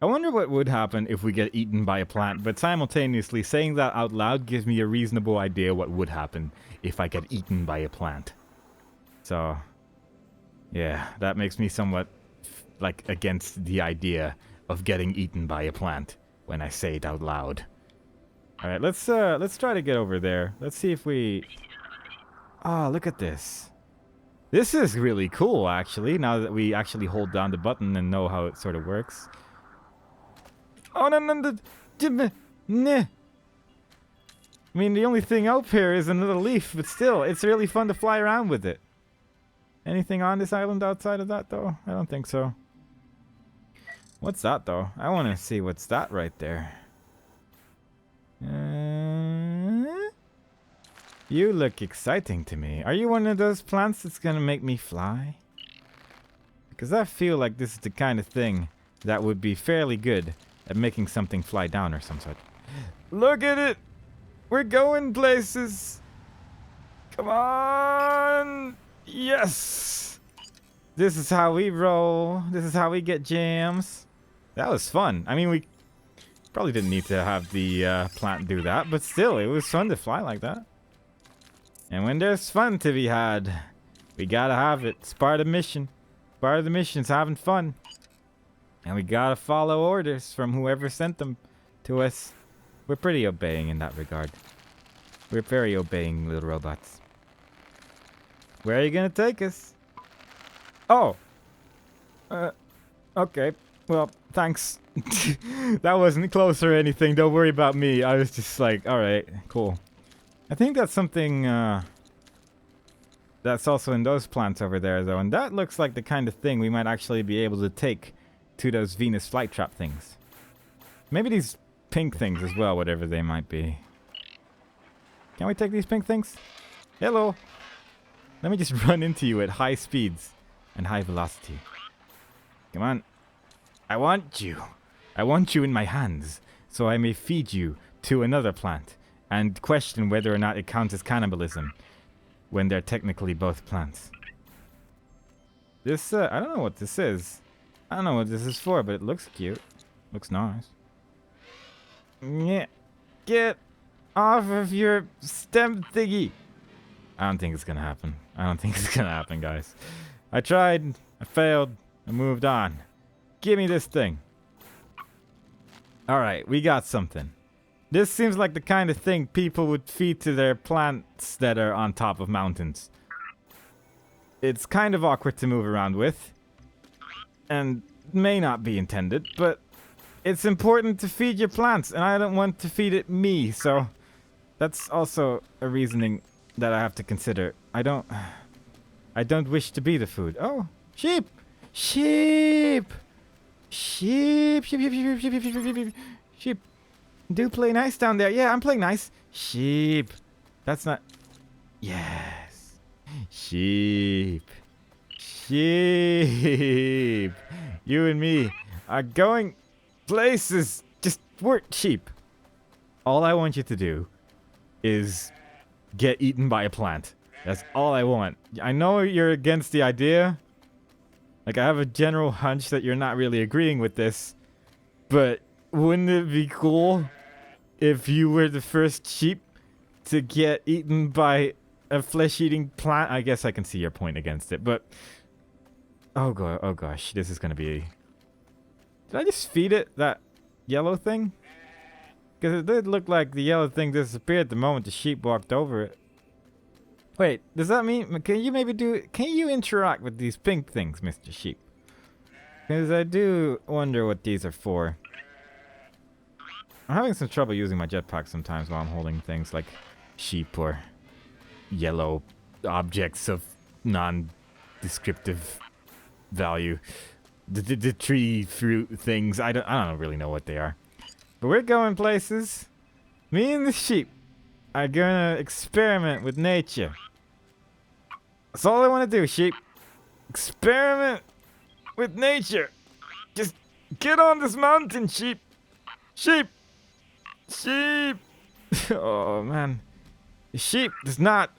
I wonder what would happen if we get eaten by a plant, but simultaneously saying that out loud gives me a reasonable idea what would happen if I get eaten by a plant. So, yeah, that makes me somewhat like against the idea of getting eaten by a plant when I say it out loud. All right, let's try to get over there. Let's see if we. Oh, look at this. This is really cool, actually. Now that we actually hold down the button and know how it sort of works. Oh no no no! Nah. I mean, the only thing up here is another leaf, but still, it's really fun to fly around with it. Anything on this island outside of that, though? I don't think so. What's that, though? I want to see what's that right there. You look exciting to me. Are you one of those plants that's gonna make me fly? Because I feel like this is the kind of thing that would be fairly good at making something fly down or some sort. Look at it! We're going places! Come on! Yes! This is how we roll. This is how we get jams. That was fun. I mean, we probably didn't need to have the plant do that, but still, it was fun to fly like that. And when there's fun to be had, we gotta have it. It's part of the mission. Part of the mission's having fun. And we gotta follow orders from whoever sent them to us. We're pretty obeying in that regard. We're very obeying little robots. Where are you gonna take us? Oh. Okay. Well, thanks. That wasn't close or anything. Don't worry about me. I was just like, alright, cool. I think that's something, that's also in those plants over there, though. And that looks like the kind of thing we might actually be able to take to those Venus flytrap things. Maybe these pink things as well, whatever they might be. Can we take these pink things? Hello. Let me just run into you at high speeds and high velocity. Come on. I want you. I want you in my hands so I may feed you to another plant and question whether or not it counts as cannibalism when they're technically both plants. This, I don't know what this is. I don't know what this is for, but it looks cute. Looks nice. Yeah. Get off of your stem thingy. I don't think it's gonna happen. I don't think it's gonna happen, guys. I tried. I failed. I moved on. Give me this thing. Alright, we got something. This seems like the kind of thing people would feed to their plants that are on top of mountains. It's kind of awkward to move around with. And may not be intended, but it's important to feed your plants, and I don't want to feed it me, so that's also a reasoning that I have to consider. I don't wish to be the food. Oh, sheep! Sheep! Sheep! Sheep, sheep, sheep, sheep, sheep, sheep, sheep, sheep, sheep. Do play nice down there. Yeah, I'm playing nice. Sheep. That's not... Yes. Sheep. Sheep. You and me are going places. Just work, sheep. All I want you to do is get eaten by a plant. That's all I want. I know you're against the idea. Like, I have a general hunch that you're not really agreeing with this. But wouldn't it be cool if you were the first sheep to get eaten by a flesh-eating plant? I guess I can see your point against it, but... Oh gosh, this is gonna be... Did I just feed it that yellow thing? Because it did look like the yellow thing disappeared the moment the sheep walked over it. Wait, does that mean... Can you maybe do... Can you interact with these pink things, Mr. Sheep? Because I do wonder what these are for. I'm having some trouble using my jetpack sometimes while I'm holding things like sheep or yellow objects of non-descriptive value. The tree fruit things. I don't really know what they are. But we're going places. Me and the sheep are gonna experiment with nature. That's all I want to do, sheep. Experiment with nature. Just get on this mountain, sheep. Sheep. Sheep. Oh man. The sheep does not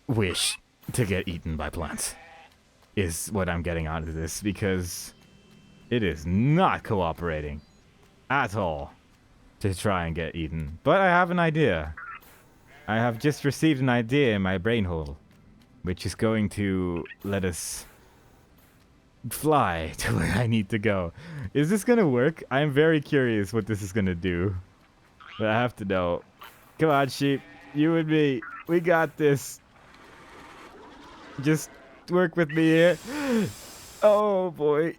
wish to get eaten by plants. is what I'm getting out of this, because it is not cooperating at all to try and get eaten. But I have an idea. I have just received an idea in my brain hole, which is going to let us fly to where I need to go. Is this gonna work? I am very curious what this is gonna do. But I have to know. Come on, sheep. You and me. We got this. Just work with me here. Oh, boy.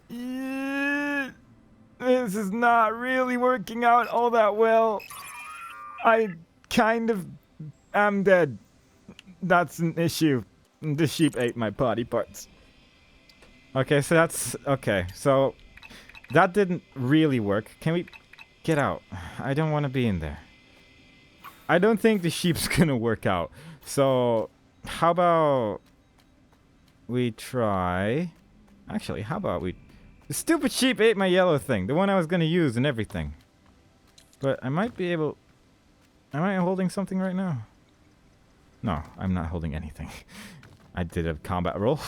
Yeah. This is not really working out all that well. I kind of am dead. That's an issue. The sheep ate my body parts. Okay, so that's... Okay, so... That didn't really work. Can we get out? I don't want to be in there. I don't think the sheep's gonna work out. So, how about... we try... Actually, how about we... The stupid sheep ate my yellow thing. The one I was gonna use and everything. But I might be able... Am I holding something right now? No, I'm not holding anything. I did a combat roll.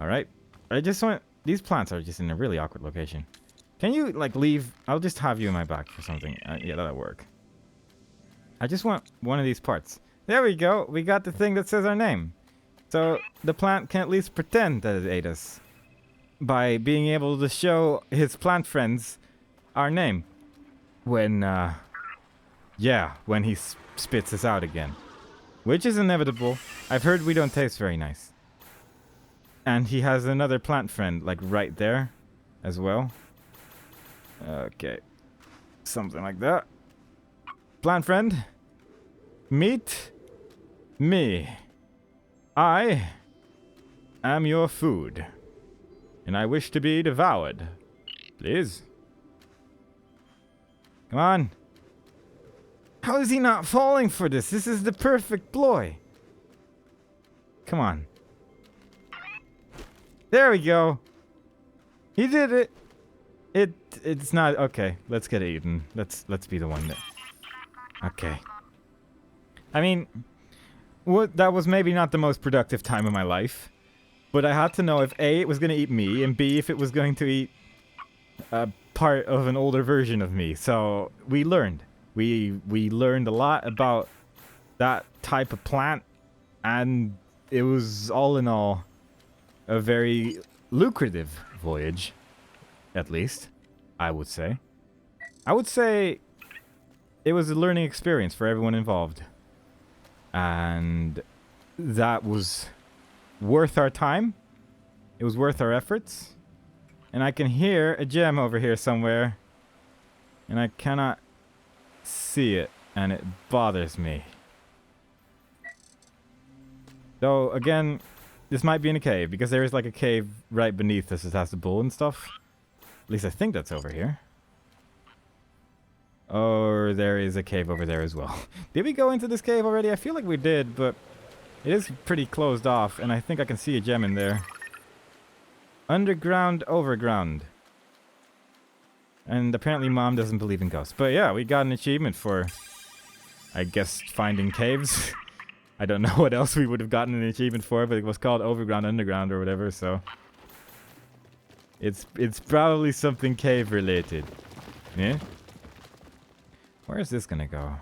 Alright. I just want... These plants are just in a really awkward location. Can you, like, leave? I'll just have you in my back for something. Yeah, that'll work. I just want one of these parts. There we go. We got the thing that says our name. So the plant can at least pretend that it ate us by being able to show his plant friends our name when, yeah, when he spits us out again. Which is inevitable. I've heard we don't taste very nice. And he has another plant friend, like, right there as well. Okay. Something like that. Plant friend. Meet me. I am your food. And I wish to be devoured. Please. Come on. How is he not falling for this? This is the perfect ploy. Come on. There we go. He did it. It's not okay. Let's get eaten. Let's be the one that. Okay. I mean, that was maybe not the most productive time of my life, but I had to know if A, it was going to eat me, and B, if it was going to eat a part of an older version of me. So we learned. We learned a lot about that type of plant, and it was all in all a very lucrative voyage, at least, I would say. I would say it was a learning experience for everyone involved. And that was worth our time. It was worth our efforts. And I can hear a gem over here somewhere. And I cannot see it. And it bothers me. Though, again, this might be in a cave. Because there is like a cave right beneath us that has the bull and stuff. At least I think that's over here. Or there is a cave over there as well. Did we go into this cave already? I feel like we did, but it is pretty closed off, and I think I can see a gem in there. Underground, overground. And apparently Mom doesn't believe in ghosts. But yeah, we got an achievement for, I guess, finding caves. I don't know what else we would have gotten an achievement for, but it was called Overground, Underground, or whatever, so... It's probably something cave related. Yeah? Where is this gonna go?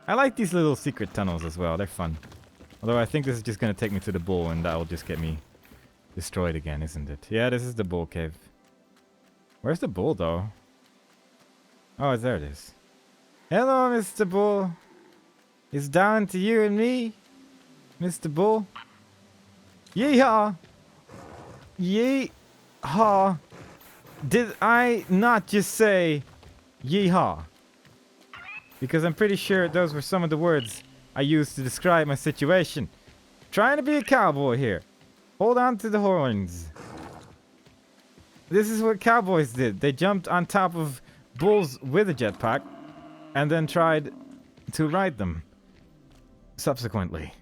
I like these little secret tunnels as well. They're fun. Although I think this is just gonna take me to the bull, and that will just get me destroyed again, isn't it? Yeah, this is the bull cave. Where's the bull, though? Oh, there it is. Hello, Mr. Bull. It's down to you and me, Mr. Bull. Yeehaw! Yeehaw! Did I not just say yeehaw? Because I'm pretty sure those were some of the words I used to describe my situation. Trying to be a cowboy here. Hold on to the horns. This is what cowboys did. They jumped on top of bulls with a jetpack and then tried to ride them subsequently.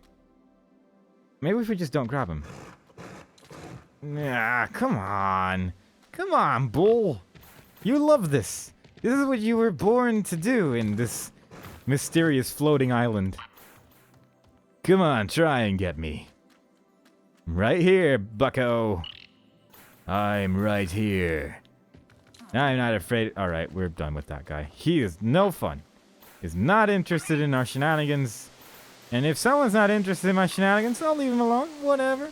Maybe if we just don't grab him. Nah, come on. Come on, bull. You love this. This is what you were born to do in this mysterious floating island. Come on, try and get me. Right here, bucko. I'm right here. I'm not afraid. Alright, we're done with that guy. He is no fun. He's not interested in our shenanigans. And if someone's not interested in my shenanigans, I'll leave him alone. Whatever.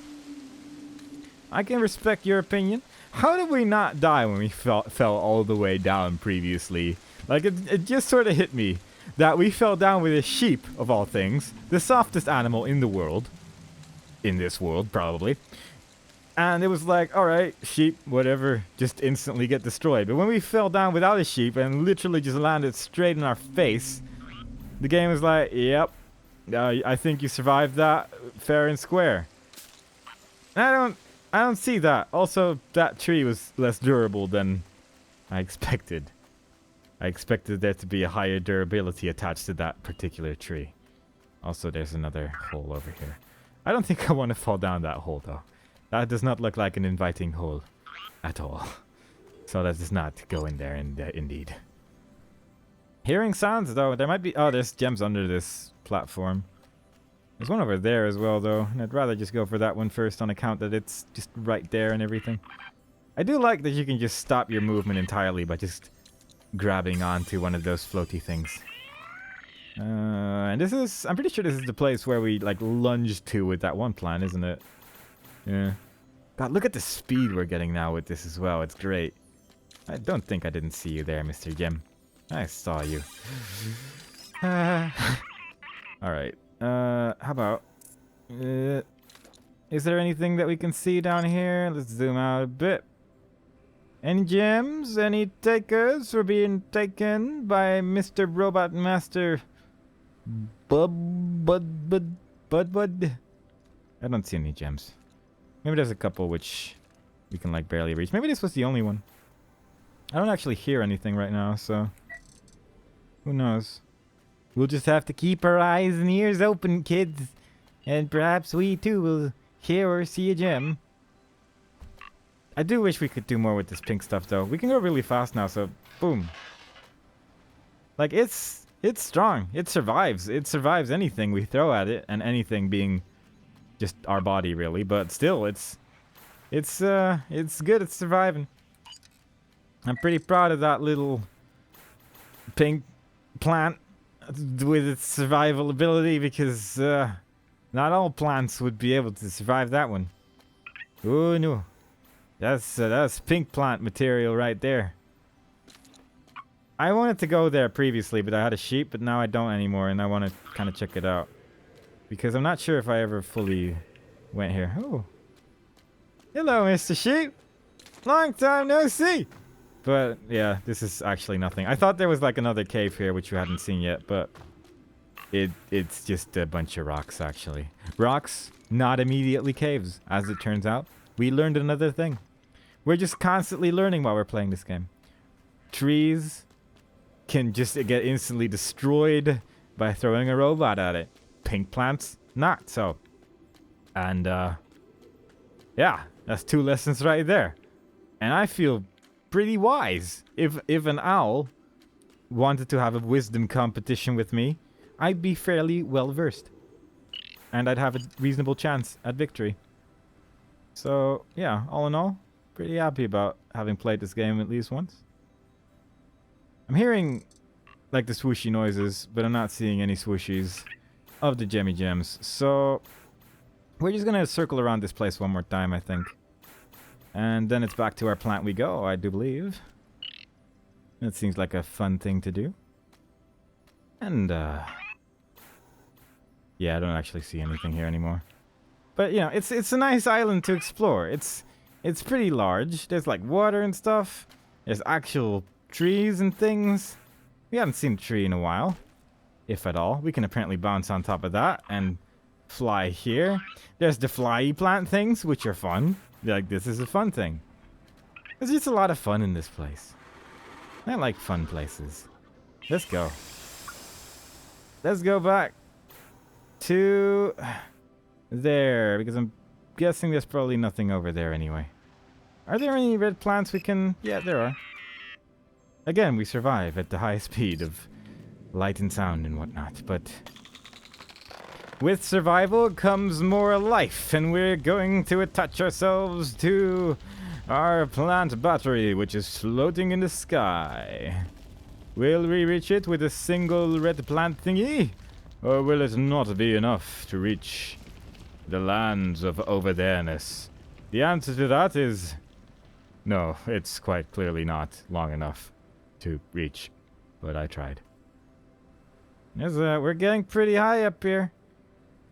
I can respect your opinion. How did we not die when we fell all the way down previously? Like, it just sort of hit me that we fell down with a sheep, of all things. The softest animal in the world. In this world, probably. And it was like, alright, sheep, whatever, just instantly get destroyed. But when we fell down without a sheep and literally just landed straight in our face, the game was like, yep, I think you survived that fair and square. And I don't see that. Also, that tree was less durable than I expected. I expected there to be a higher durability attached to that particular tree. Also, there's another hole over here. I don't think I want to fall down that hole, though. That does not look like an inviting hole at all. So let's just not go in there, indeed. Hearing sounds, though. There might be... Oh, there's gems under this platform. There's one over there as well, though. And I'd rather just go for that one first on account that it's just right there and everything. I do like that you can just stop your movement entirely by just grabbing onto one of those floaty things. And this is... I'm pretty sure this is the place where we, like, lunge to with that one plan, isn't it? Yeah. God, look at the speed we're getting now with this as well. It's great. I don't think I didn't see you there, Mr. Jim. I saw you. Alright. How about... is there anything that we can see down here? Let's zoom out a bit. Any gems? Any takers? We're being taken by Mr. Robot Master... Bud. I don't see any gems. Maybe there's a couple which we can like barely reach. Maybe this was the only one. I don't actually hear anything right now, so who knows? We'll just have to keep our eyes and ears open, kids. And perhaps we too will hear or see a gem. I do wish we could do more with this pink stuff though. We can go really fast now, so boom. Like it's strong. It survives. It survives anything we throw at it, and anything being just our body really, but still it's good. It's surviving. I'm pretty proud of that little pink plant with its survival ability, because not all plants would be able to survive that one. Oh no, that's pink plant material right there. I wanted to go there previously, but I had a sheep, but now I don't anymore, and I want to kind of check it out. Because I'm not sure if I ever fully went here. Oh. Hello, Mr. Sheep. Long time no see. But, yeah, this is actually nothing. I thought there was, like, another cave here, which you hadn't seen yet, but it's just a bunch of rocks, actually. Rocks, not immediately caves, as it turns out. We learned another thing. We're just constantly learning while we're playing this game. Trees can just get instantly destroyed by throwing a robot at it. Pink plants, not so. And, yeah, that's 2 lessons right there. And I feel pretty wise. If an owl wanted to have a wisdom competition with me, I'd be fairly well versed. And I'd have a reasonable chance at victory. So, yeah, all in all, pretty happy about having played this game at least once. I'm hearing, like, the swooshy noises, but I'm not seeing any swooshies of the Gemmy Gems. So, we're just gonna circle around this place one more time, I think. And then it's back to our plant we go, I do believe. That seems like a fun thing to do. And, yeah, I don't actually see anything here anymore. But, you know, it's a nice island to explore. It's pretty large. There's, like, water and stuff. There's actual trees and things. We haven't seen a tree in a while, if at all. We can apparently bounce on top of that and fly here. There's the flyy plant things, which are fun. Like, this is a fun thing. There's just a lot of fun in this place. I like fun places. Let's go. Let's go back to there, because I'm guessing there's probably nothing over there anyway. Are there any red plants we can... Yeah, there are. Again, we survive at the high speed of light and sound and whatnot, but With survival comes more life, and we're going to attach ourselves to our plant battery, which is floating in the sky. Will we reach it with a single red plant thingy? Or will it not be enough to reach the lands of over there-ness? The answer to that is no, it's quite clearly not long enough to reach, but I tried. We're getting pretty high up here.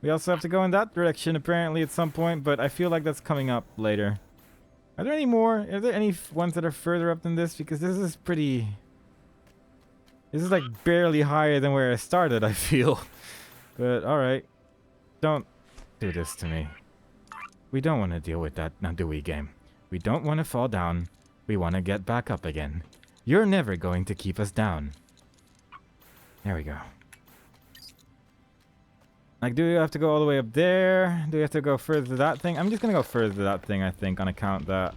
We also have to go in that direction apparently at some point, but I feel like that's coming up later. Are there any more? Are there any ones that are further up than this? Because this is pretty... This is like barely higher than where I started, I feel. But alright. Don't do this to me. We don't want to deal with that, now do we, game? We don't want to fall down. We want to get back up again. You're never going to keep us down. There we go. Like, do we have to go all the way up there? Do we have to go further to that thing? I'm just going to go further to that thing, I think, on account that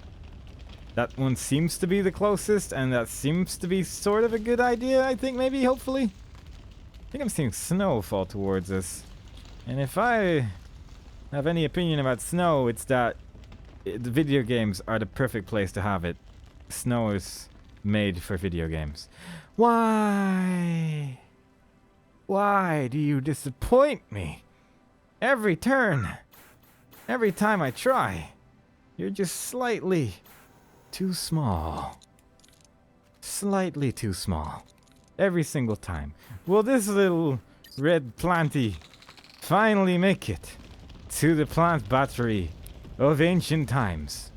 that one seems to be the closest, and that seems to be sort of a good idea, I think, maybe, hopefully. I think I'm seeing snow fall towards us. And if I have any opinion about snow, it's that the video games are the perfect place to have it. Snow is made for video games. Why? Why do you disappoint me? Every turn, every time I try, you're just slightly too small. Slightly too small. Every single time. Will this little red planty finally make it to the plant battery of ancient times?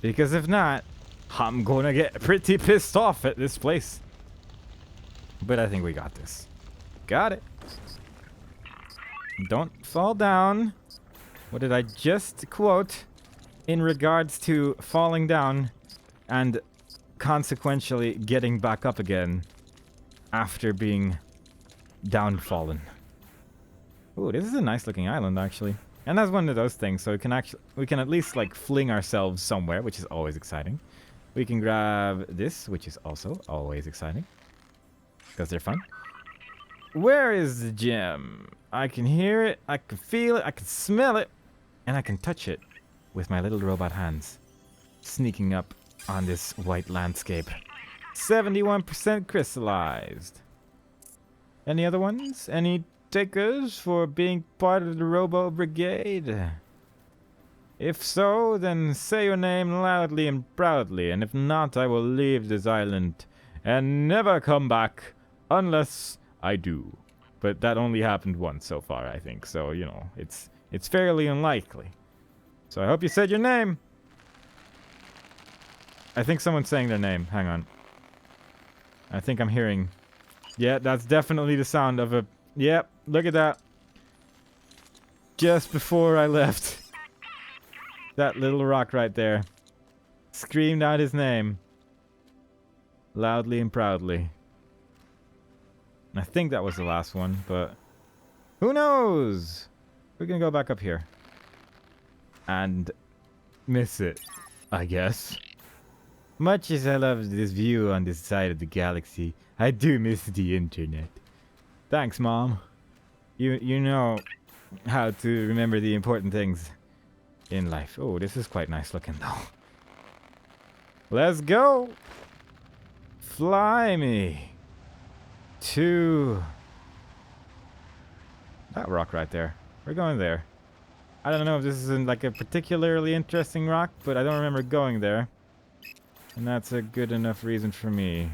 Because if not, I'm gonna get pretty pissed off at this place. But I think we got this. Got it. Don't fall down. What did I just quote in regards to falling down and consequentially getting back up again after being downfallen? Ooh, this is a nice looking island actually. And that's one of those things, so we can at least like fling ourselves somewhere, which is always exciting. We can grab this, which is also always exciting. Because they're fun. Where is the gem? I can hear it, I can feel it, I can smell it, and I can touch it with my little robot hands. Sneaking up on this white landscape. 71% crystallized. Any other ones? Any takers for being part of the Robo Brigade? If so, then say your name loudly and proudly, and if not, I will leave this island and never come back unless I do. But that only happened once so far, I think. So, you know, it's fairly unlikely. So I hope you said your name. I think someone's saying their name. Hang on. I think I'm hearing... Yeah, that's definitely the sound of a... Yep, look at that. Just before I left. That little rock right there. Screamed out his name. Loudly and proudly. I think that was the last one, but who knows? We're gonna go back up here and miss it, I guess. Much as I love this view on this side of the galaxy, I do miss the internet. Thanks, Mom. You know how to remember the important things in life. Oh, this is quite nice looking though. Let's go. Fly me to that rock right there. We're going there. I don't know if this is like a particularly interesting rock, but I don't remember going there. And that's a good enough reason for me.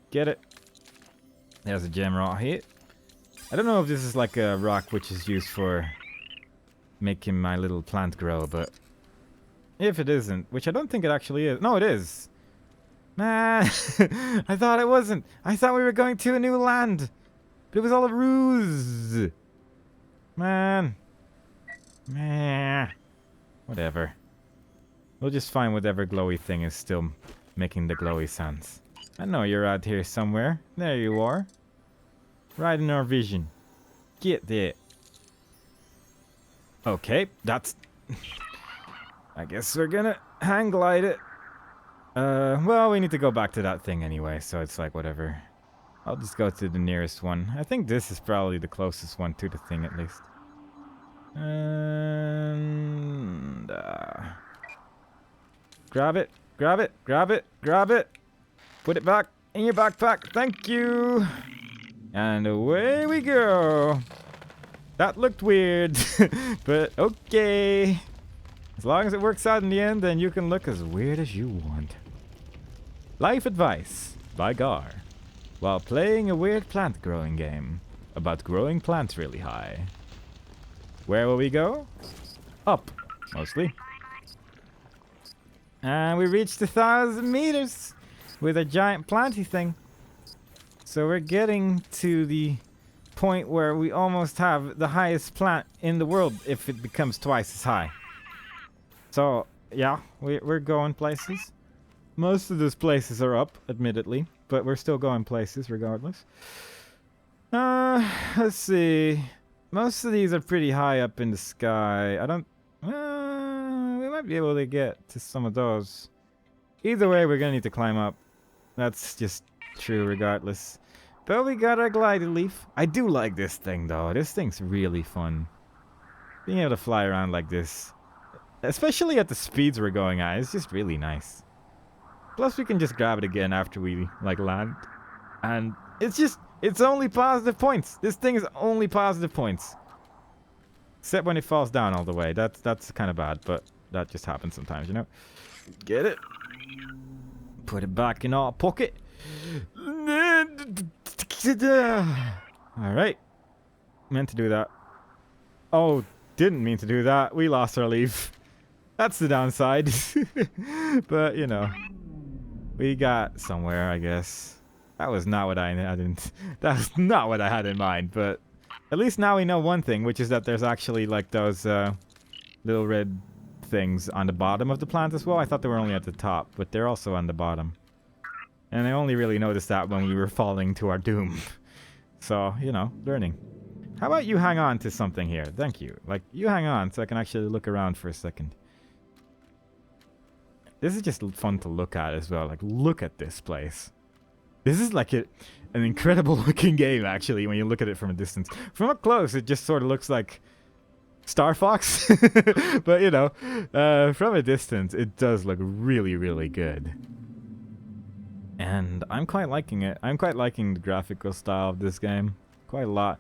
Get it? There's a gem right here. I don't know if this is like a rock which is used for making my little plant grow, but if it isn't, which I don't think it actually is. No, it is. Man, I thought it wasn't. I thought we were going to a new land. But it was all a ruse. Man. Whatever. We'll just find whatever glowy thing is still making the glowy sounds. I know you're out here somewhere. There you are. Right in our vision. Get there. Okay, that's... I guess we're gonna hang glide it. Well, we need to go back to that thing anyway, so it's like whatever. I'll just go to the nearest one. I think this is probably the closest one to the thing at least. And grab it, grab it, grab it, grab it. Put it back in your backpack. Thank you. And away we go. That looked weird, but okay. As long as it works out in the end, then you can look as weird as you want. Life advice by Gar. While playing a weird plant growing game about growing plants really high. Where will we go? Up, mostly. And we reached 1,000 meters with a giant planty thing. So we're getting to the point where we almost have the highest plant in the world if it becomes twice as high. So, yeah, we're going places. Most of those places are up, admittedly, but we're still going places regardless. Let's see. Most of these are pretty high up in the sky. I don't... we might be able to get to some of those. Either way, we're gonna need to climb up. That's just true regardless. But we got our glider leaf. I do like this thing though. This thing's really fun. Being able to fly around like this, especially at the speeds we're going at, is just really nice. Plus we can just grab it again after we like land. And it's only positive points. This thing is only positive points. Except when it falls down all the way. That's kind of bad, but that just happens sometimes, you know. Get it. Put it back in our pocket. Alright. Meant to do that. Oh, didn't mean to do that. We lost our leaf. That's the downside. But, you know. We got somewhere, I guess. That was not what I didn't. That's not what I had in mind, but at least now we know one thing, which is that there's actually like those little red things on the bottom of the plant as well. I thought they were only at the top, but they're also on the bottom. And I only really noticed that when we were falling to our doom. So, you know, learning. How about you hang on to something here? Thank you. Like, you hang on so I can actually look around for a second. This is just fun to look at as well. Like, look at this place. This is like an incredible looking game, actually, when you look at it from a distance. From up close, it just sort of looks like Star Fox. But, you know, from a distance, it does look really, really good. And I'm quite liking it. I'm quite liking the graphical style of this game. Quite a lot.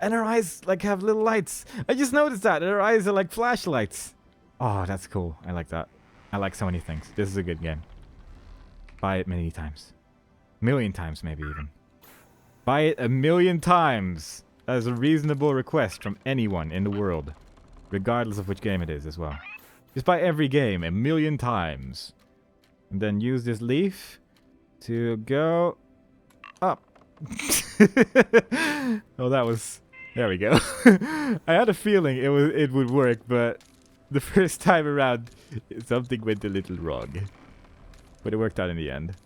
And her eyes, like, have little lights. I just noticed that. Her eyes are like flashlights. Oh, that's cool. I like that. I like so many things. This is a good game. Buy it many times. Million times, maybe even. Buy it 1,000,000 times. That is a reasonable request from anyone in the world. Regardless of which game it is as well. Just buy every game 1,000,000 times. And then use this leaf to go up. Oh, that was... There we go. I had a feeling it would work, but the first time around, something went a little wrong. But it worked out in the end.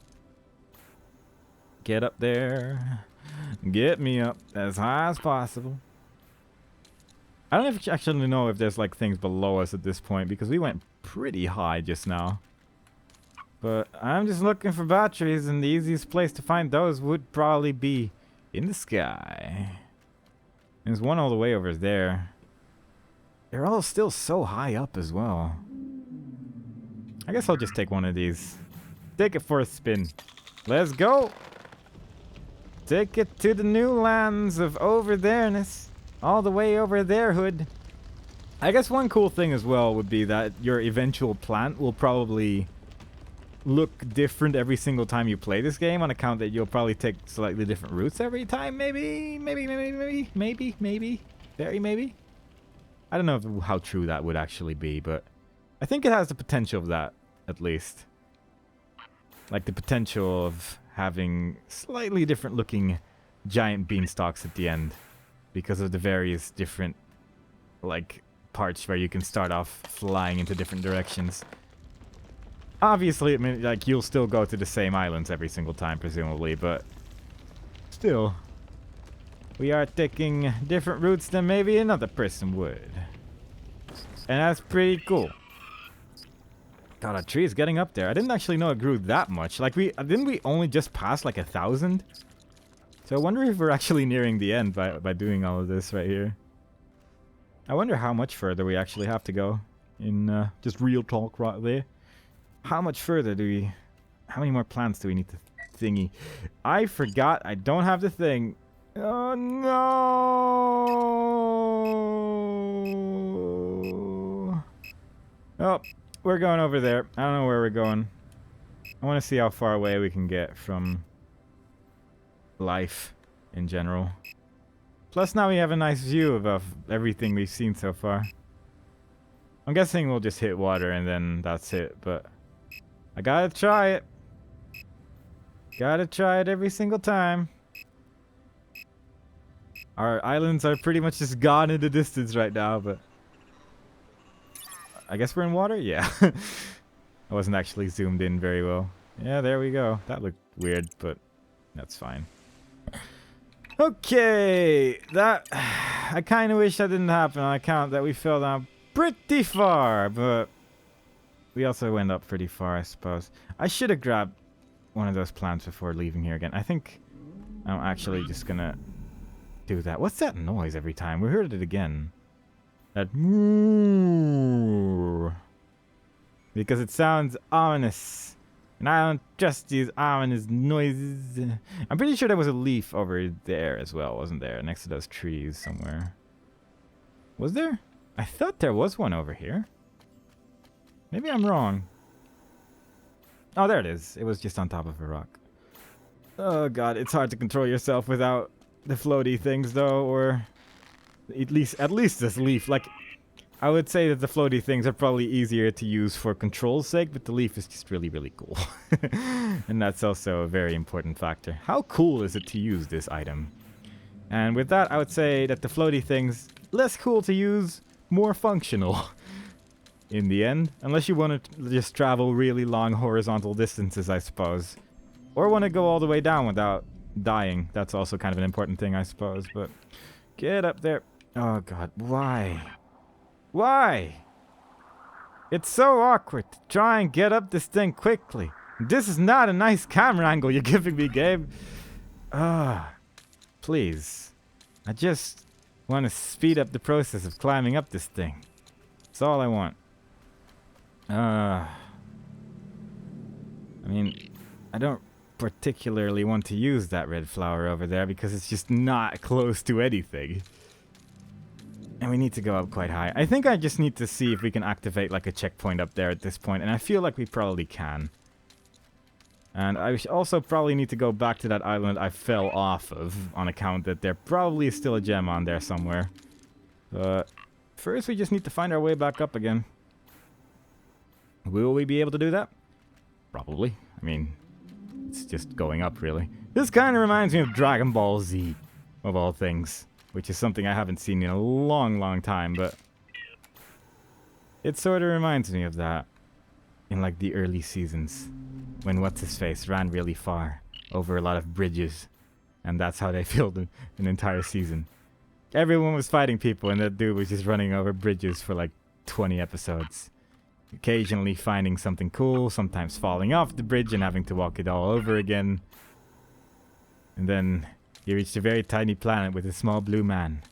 Get up there. Get me up as high as possible. I don't actually know if there's like things below us at this point, because we went pretty high just now. But I'm just looking for batteries, and the easiest place to find those would probably be in the sky. There's one all the way over there. They're all still so high up as well. I guess I'll just take one of these. Take it for a spin. Let's go! Take it to the new lands of over there-ness. All the way over there, hood. I guess one cool thing as well would be that your eventual plant will probably look different every single time you play this game, on account that you'll probably take slightly different routes every time, maybe. Very maybe. I don't know how true that would actually be, but I think it has the potential of that, at least. Like the potential of having slightly different looking giant beanstalks at the end, because of the various different, like, parts where you can start off flying into different directions. Obviously, I mean, like, you'll still go to the same islands every single time, presumably, but still, we are taking different routes than maybe another person would. And that's pretty cool. God, a tree is getting up there. I didn't actually know it grew that much. Like, didn't we only just pass like 1,000? So I wonder if we're actually nearing the end by doing all of this right here. I wonder how much further we actually have to go. In just real talk right there. How much further do we... How many more plants do we need to thingy? I forgot I don't have the thing. Oh no! Oh, we're going over there. I don't know where we're going. I want to see how far away we can get from life in general. Plus now we have a nice view of everything we've seen so far. I'm guessing we'll just hit water and then that's it, but I gotta try it. Gotta try it every single time. Our islands are pretty much just gone in the distance right now, but I guess we're in water? Yeah. I wasn't actually zoomed in very well. Yeah, there we go. That looked weird, but that's fine. Okay, that... I kind of wish that didn't happen on account that we fell down pretty far, but we also went up pretty far, I suppose. I should have grabbed one of those plants before leaving here again. I think I'm actually just gonna do that. What's that noise every time? We heard it again. That moo. Because it sounds ominous. And I don't trust these ominous noises. I'm pretty sure there was a leaf over there as well, wasn't there? Next to those trees somewhere. Was there? I thought there was one over here. Maybe I'm wrong. Oh, there it is. It was just on top of a rock. Oh god, it's hard to control yourself without the floaty things though, or at least this leaf. Like, I would say that the floaty things are probably easier to use for control's sake, but the leaf is just really, really cool. And that's also a very important factor. How cool is it to use this item? And with that, I would say that the floaty things, less cool to use, more functional. In the end, unless you want to just travel really long horizontal distances, I suppose. Or want to go all the way down without dying. That's also kind of an important thing, I suppose, but get up there. Oh god, why? Why? It's so awkward to try and get up this thing quickly. This is not a nice camera angle you're giving me, Gabe. Please. I just want to speed up the process of climbing up this thing. That's all I want. I mean, I don't particularly want to use that red flower over there because it's just not close to anything. And we need to go up quite high. I think I just need to see if we can activate like a checkpoint up there at this point, and I feel like we probably can. And I also probably need to go back to that island I fell off of on account that there probably is still a gem on there somewhere. But first we just need to find our way back up again. Will we be able to do that? Probably. I mean, it's just going up, really. This kind of reminds me of Dragon Ball Z, of all things. Which is something I haven't seen in a long, long time, but it sort of reminds me of that. In, like, the early seasons. When What's-His-Face ran really far, over a lot of bridges. And that's how they filled an entire season. Everyone was fighting people, and that dude was just running over bridges for, like, 20 episodes. Occasionally finding something cool, sometimes falling off the bridge and having to walk it all over again. And then he reached a very tiny planet with a small blue man.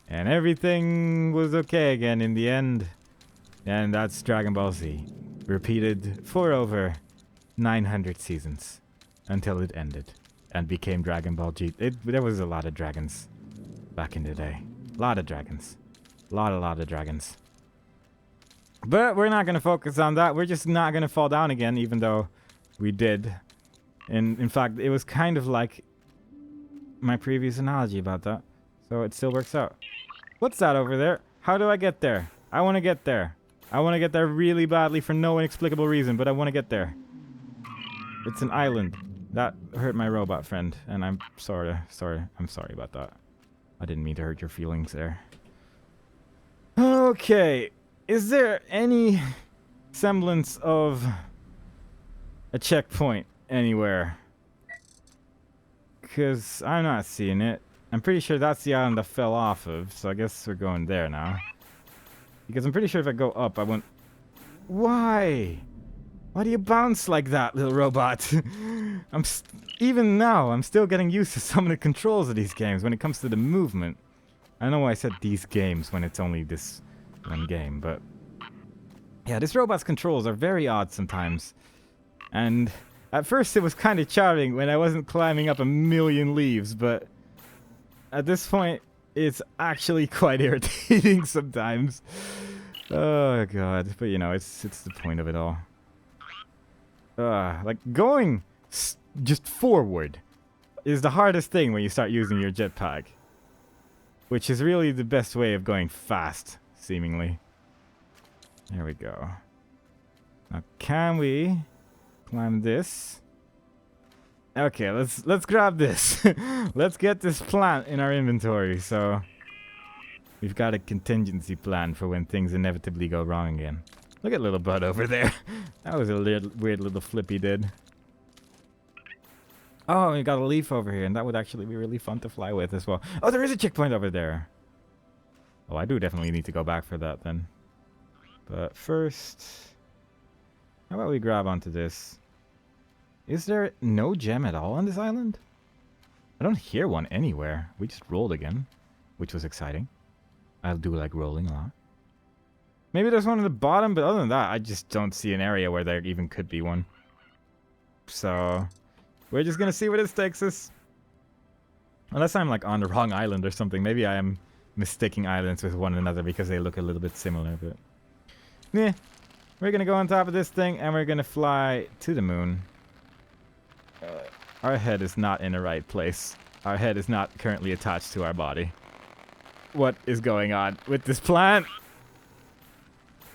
And everything was okay again in the end. And that's Dragon Ball Z. Repeated for over 900 seasons. Until it ended. And became Dragon Ball G. There was a lot of dragons back in the day. A lot of dragons. A lot of dragons. But we're not going to focus on that. We're just not going to fall down again, even though we did. And in fact, it was kind of like my previous analogy about that. So it still works out. What's that over there? How do I get there? I want to get there. I want to get there really badly for no inexplicable reason, but I want to get there. It's an island. That hurt my robot friend, and I'm sorry. I'm sorry about that. I didn't mean to hurt your feelings there. Okay. Is there any semblance of a checkpoint anywhere? Because I'm not seeing it. I'm pretty sure that's the island I fell off of, so I guess we're going there now. Because I'm pretty sure if I go up, I won't... Why? Why do you bounce like that, little robot? Even now, I'm still getting used to some of the controls of these games when it comes to the movement. I know I said these games when it's only this one game, but... Yeah, this robot's controls are very odd sometimes. And at first it was kind of charming when I wasn't climbing up a million leaves, but... At this point, it's actually quite irritating sometimes. Oh god, but you know, it's the point of it all. Like going just forward is the hardest thing when you start using your jetpack, which is really the best way of going fast, seemingly. There we go. Now, can we climb this? Okay, let's grab this. Let's get this plant in our inventory, so we've got a contingency plan for when things inevitably go wrong again. Look at little Bud over there. That was a weird little flip he did. Oh, we got a leaf over here, and that would actually be really fun to fly with as well. Oh, there is a checkpoint over there. Oh, I do definitely need to go back for that then. But first, how about we grab onto this? Is there no gem at all on this island? I don't hear one anywhere. We just rolled again, which was exciting. I do like rolling a lot. Maybe there's one at the bottom, but other than that, I just don't see an area where there even could be one. So, we're just gonna see where this takes us. Unless I'm like on the wrong island or something. Maybe I am mistaking islands with one another because they look a little bit similar, but... Yeah, we're gonna go on top of this thing and we're gonna fly to the moon. Our head is not in the right place. Our head is not currently attached to our body. What is going on with this plant?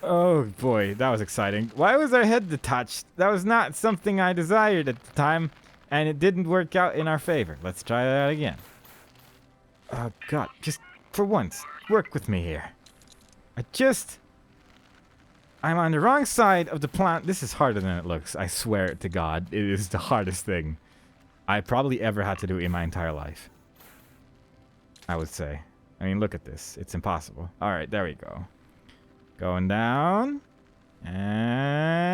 Oh boy, that was exciting. Why was our head detached? That was not something I desired at the time, and it didn't work out in our favor. Let's try that again. Oh god, just for once, work with me here. I'm on the wrong side of the plant. This is harder than it looks. I swear to God, it is the hardest thing I probably ever had to do in my entire life. I would say. I mean, look at this. It's impossible. Alright, there we go. Going down. And...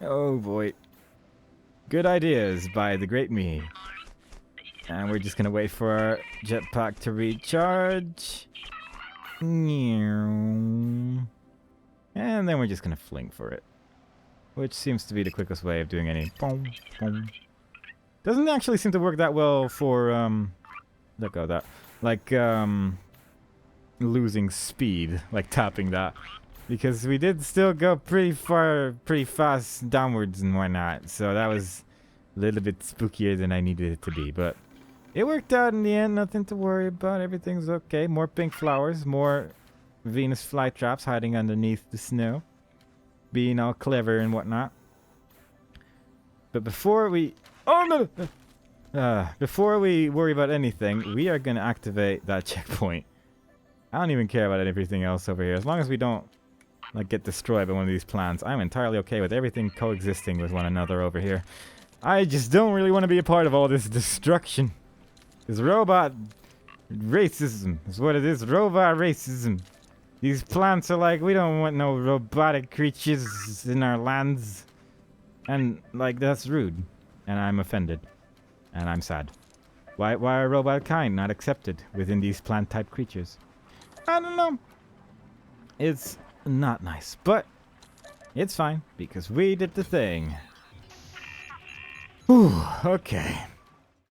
Oh boy. Good ideas by the great me. And we're just gonna wait for our jetpack to recharge. And then we're just gonna fling for it. Which seems to be the quickest way of doing any... Doesn't actually seem to work that well for, let go of that. Like, losing speed. Like tapping that. Because we did still go pretty fast downwards and whatnot. So that was a little bit spookier than I needed it to be. But it worked out in the end. Nothing to worry about. Everything's okay. More pink flowers. More Venus flytraps hiding underneath the snow. Being all clever and whatnot. But before we... Oh no! Before we worry about anything, we are going to activate that checkpoint. I don't even care about everything else over here. As long as we don't like get destroyed by one of these plants, I'm entirely okay with everything coexisting with one another over here. I just don't really want to be a part of all this destruction. This robot racism is what it is. Robot racism. These plants are like, we don't want no robotic creatures in our lands. And, like, that's rude. And I'm offended. And I'm sad. Why are robot kind not accepted within these plant-type creatures? I don't know. It's not nice. But it's fine, because we did the thing. Whew, okay.